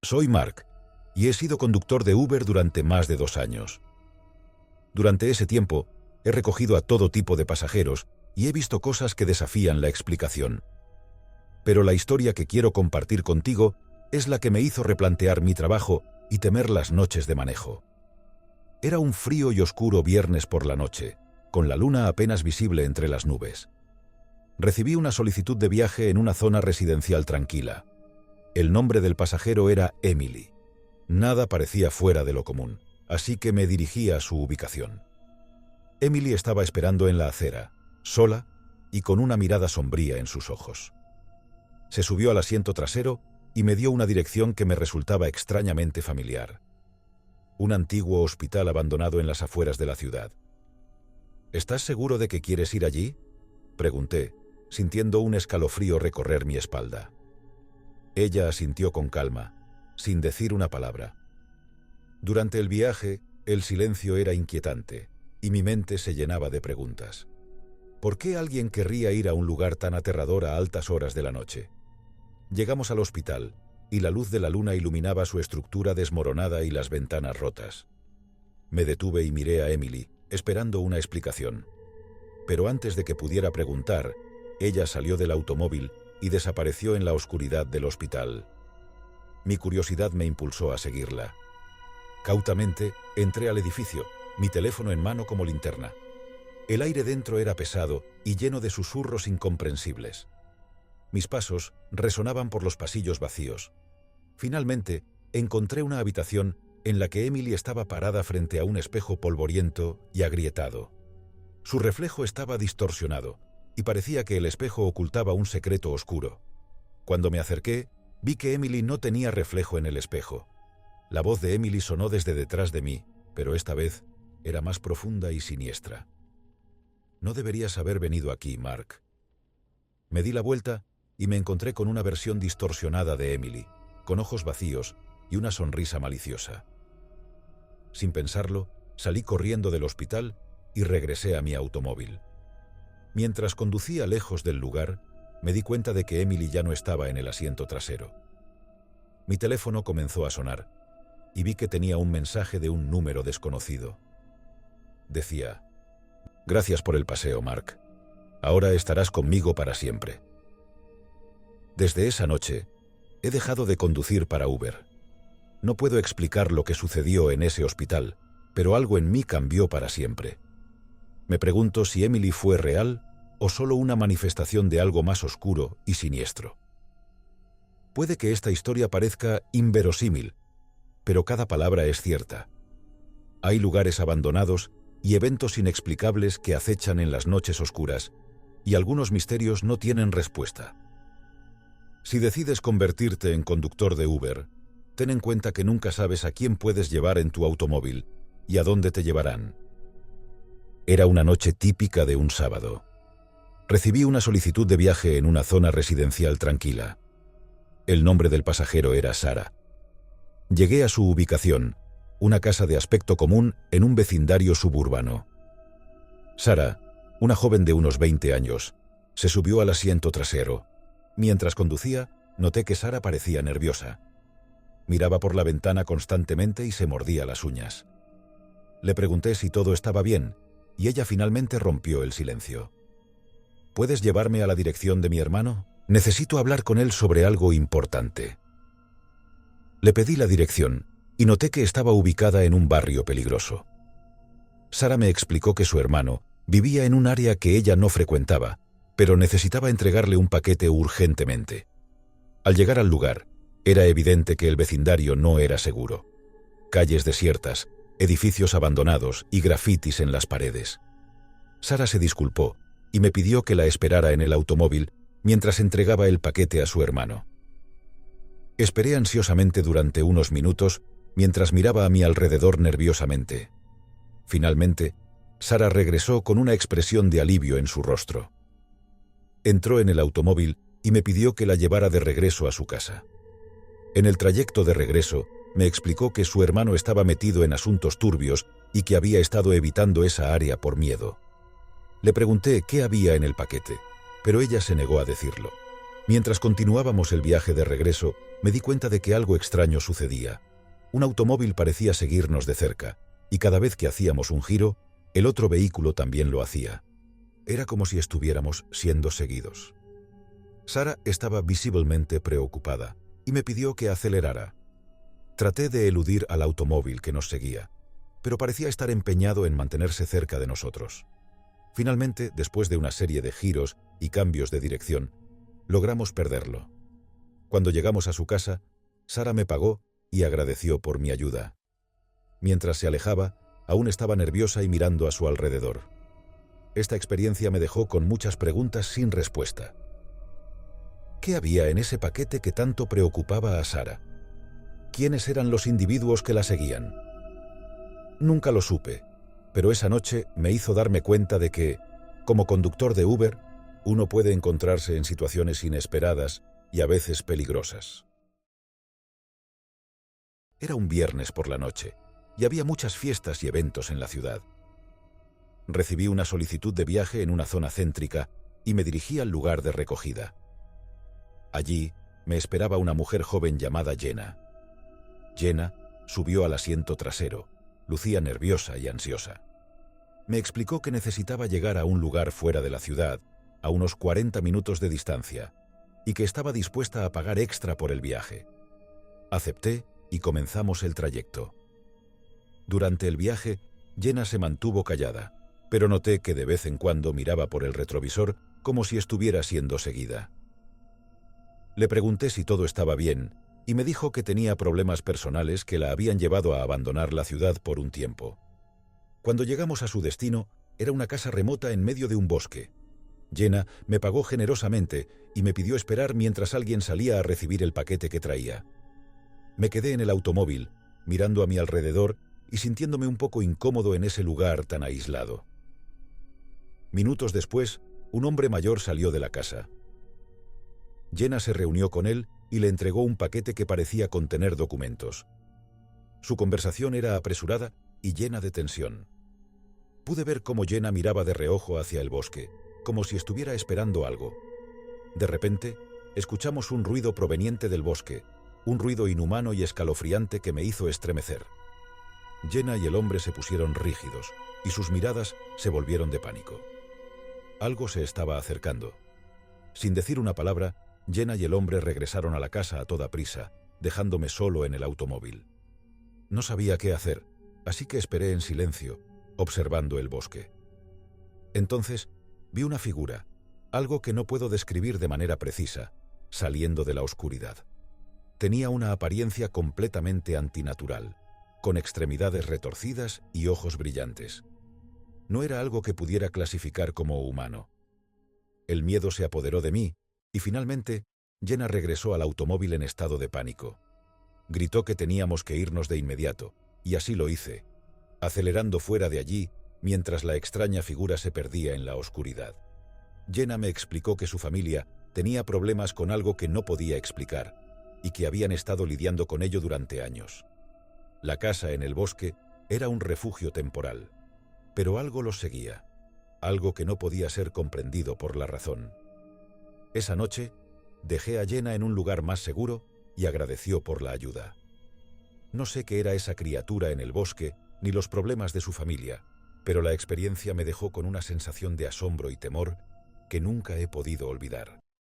Soy Mark, y he sido conductor de Uber durante más de 2 años. Durante ese tiempo, he recogido a todo tipo de pasajeros y he visto cosas que desafían la explicación. Pero la historia que quiero compartir contigo es la que me hizo replantear mi trabajo y temer las noches de manejo. Era un frío y oscuro viernes por la noche, con la luna apenas visible entre las nubes. Recibí una solicitud de viaje en una zona residencial tranquila. El nombre del pasajero era Emily. Nada parecía fuera de lo común, así que me dirigí a su ubicación. Emily estaba esperando en la acera, sola y con una mirada sombría en sus ojos. Se subió al asiento trasero y me dio una dirección que me resultaba extrañamente familiar. Un antiguo hospital abandonado en las afueras de la ciudad. ¿Estás seguro de que quieres ir allí?, pregunté, sintiendo un escalofrío recorrer mi espalda. Ella asintió con calma, sin decir una palabra. Durante el viaje, el silencio era inquietante, y mi mente se llenaba de preguntas. ¿Por qué alguien querría ir a un lugar tan aterrador a altas horas de la noche? Llegamos al hospital, y la luz de la luna iluminaba su estructura desmoronada y las ventanas rotas. Me detuve y miré a Emily, esperando una explicación. Pero antes de que pudiera preguntar, ella salió del automóvil y desapareció en la oscuridad del hospital. Mi curiosidad me impulsó a seguirla. Cautamente, entré al edificio, mi teléfono en mano como linterna. El aire dentro era pesado y lleno de susurros incomprensibles. Mis pasos resonaban por los pasillos vacíos. Finalmente, encontré una habitación en la que Emily estaba parada frente a un espejo polvoriento y agrietado. Su reflejo estaba distorsionado, y parecía que el espejo ocultaba un secreto oscuro. Cuando me acerqué, vi que Emily no tenía reflejo en el espejo. La voz de Emily sonó desde detrás de mí, pero esta vez era más profunda y siniestra. No deberías haber venido aquí, Mark. Me di la vuelta y me encontré con una versión distorsionada de Emily, con ojos vacíos y una sonrisa maliciosa. Sin pensarlo, salí corriendo del hospital y regresé a mi automóvil. Mientras conducía lejos del lugar, me di cuenta de que Emily ya no estaba en el asiento trasero. Mi teléfono comenzó a sonar y vi que tenía un mensaje de un número desconocido. Decía: «Gracias por el paseo, Mark. Ahora estarás conmigo para siempre». Desde esa noche, he dejado de conducir para Uber. No puedo explicar lo que sucedió en ese hospital, pero algo en mí cambió para siempre. Me pregunto si Emily fue real o solo una manifestación de algo más oscuro y siniestro. Puede que esta historia parezca inverosímil, pero cada palabra es cierta. Hay lugares abandonados y eventos inexplicables que acechan en las noches oscuras, y algunos misterios no tienen respuesta. Si decides convertirte en conductor de Uber, ten en cuenta que nunca sabes a quién puedes llevar en tu automóvil y a dónde te llevarán. Era una noche típica de un sábado. Recibí una solicitud de viaje en una zona residencial tranquila. El nombre del pasajero era Sara. Llegué a su ubicación, una casa de aspecto común en un vecindario suburbano. Sara, una joven de unos 20 años, se subió al asiento trasero. Mientras conducía, noté que Sara parecía nerviosa. Miraba por la ventana constantemente y se mordía las uñas. Le pregunté si todo estaba bien, y ella finalmente rompió el silencio. ¿Puedes llevarme a la dirección de mi hermano? Necesito hablar con él sobre algo importante. Le pedí la dirección y noté que estaba ubicada en un barrio peligroso. Sara me explicó que su hermano vivía en un área que ella no frecuentaba, pero necesitaba entregarle un paquete urgentemente. Al llegar al lugar, era evidente que el vecindario no era seguro. Calles desiertas, edificios abandonados y grafitis en las paredes. Sara se disculpó y me pidió que la esperara en el automóvil mientras entregaba el paquete a su hermano. Esperé ansiosamente durante unos minutos mientras miraba a mi alrededor nerviosamente. Finalmente, Sara regresó con una expresión de alivio en su rostro. Entró en el automóvil y me pidió que la llevara de regreso a su casa. En el trayecto de regreso, me explicó que su hermano estaba metido en asuntos turbios y que había estado evitando esa área por miedo. Le pregunté qué había en el paquete, pero ella se negó a decirlo. Mientras continuábamos el viaje de regreso, me di cuenta de que algo extraño sucedía. Un automóvil parecía seguirnos de cerca, y cada vez que hacíamos un giro, el otro vehículo también lo hacía. Era como si estuviéramos siendo seguidos. Sara estaba visiblemente preocupada y me pidió que acelerara. Traté de eludir al automóvil que nos seguía, pero parecía estar empeñado en mantenerse cerca de nosotros. Finalmente, después de una serie de giros y cambios de dirección, logramos perderlo. Cuando llegamos a su casa, Sara me pagó y agradeció por mi ayuda. Mientras se alejaba, aún estaba nerviosa y mirando a su alrededor. Esta experiencia me dejó con muchas preguntas sin respuesta. ¿Qué había en ese paquete que tanto preocupaba a Sara? ¿Quiénes eran los individuos que la seguían? Nunca lo supe, pero esa noche me hizo darme cuenta de que, como conductor de Uber, uno puede encontrarse en situaciones inesperadas y a veces peligrosas. Era un viernes por la noche y había muchas fiestas y eventos en la ciudad. Recibí una solicitud de viaje en una zona céntrica y me dirigí al lugar de recogida. Allí me esperaba una mujer joven llamada Jenna. Jenna subió al asiento trasero, lucía nerviosa y ansiosa. Me explicó que necesitaba llegar a un lugar fuera de la ciudad, a unos 40 minutos de distancia, y que estaba dispuesta a pagar extra por el viaje. Acepté y comenzamos el trayecto. Durante el viaje, Jenna se mantuvo callada, pero noté que de vez en cuando miraba por el retrovisor como si estuviera siendo seguida. Le pregunté si todo estaba bien y me dijo que tenía problemas personales que la habían llevado a abandonar la ciudad por un tiempo. Cuando llegamos a su destino, era una casa remota en medio de un bosque. Jenna me pagó generosamente y me pidió esperar mientras alguien salía a recibir el paquete que traía. Me quedé en el automóvil, mirando a mi alrededor y sintiéndome un poco incómodo en ese lugar tan aislado. Minutos después, un hombre mayor salió de la casa. Jenna se reunió con él y le entregó un paquete que parecía contener documentos. Su conversación era apresurada y llena de tensión. Pude ver cómo Jenna miraba de reojo hacia el bosque, como si estuviera esperando algo. De repente, escuchamos un ruido proveniente del bosque, un ruido inhumano y escalofriante que me hizo estremecer. Jenna y el hombre se pusieron rígidos y sus miradas se volvieron de pánico. Algo se estaba acercando. Sin decir una palabra, Jenna y el hombre regresaron a la casa a toda prisa, dejándome solo en el automóvil. No sabía qué hacer, así que esperé en silencio, observando el bosque. Entonces, vi una figura, algo que no puedo describir de manera precisa, saliendo de la oscuridad. Tenía una apariencia completamente antinatural, con extremidades retorcidas y ojos brillantes. No era algo que pudiera clasificar como humano. El miedo se apoderó de mí, y finalmente, Jenna regresó al automóvil en estado de pánico. Gritó que teníamos que irnos de inmediato, y así lo hice, acelerando fuera de allí mientras la extraña figura se perdía en la oscuridad. Jenna me explicó que su familia tenía problemas con algo que no podía explicar, y que habían estado lidiando con ello durante años. La casa en el bosque era un refugio temporal, pero algo los seguía, algo que no podía ser comprendido por la razón. Esa noche, dejé a Jenna en un lugar más seguro y agradeció por la ayuda. No sé qué era esa criatura en el bosque ni los problemas de su familia, pero la experiencia me dejó con una sensación de asombro y temor que nunca he podido olvidar.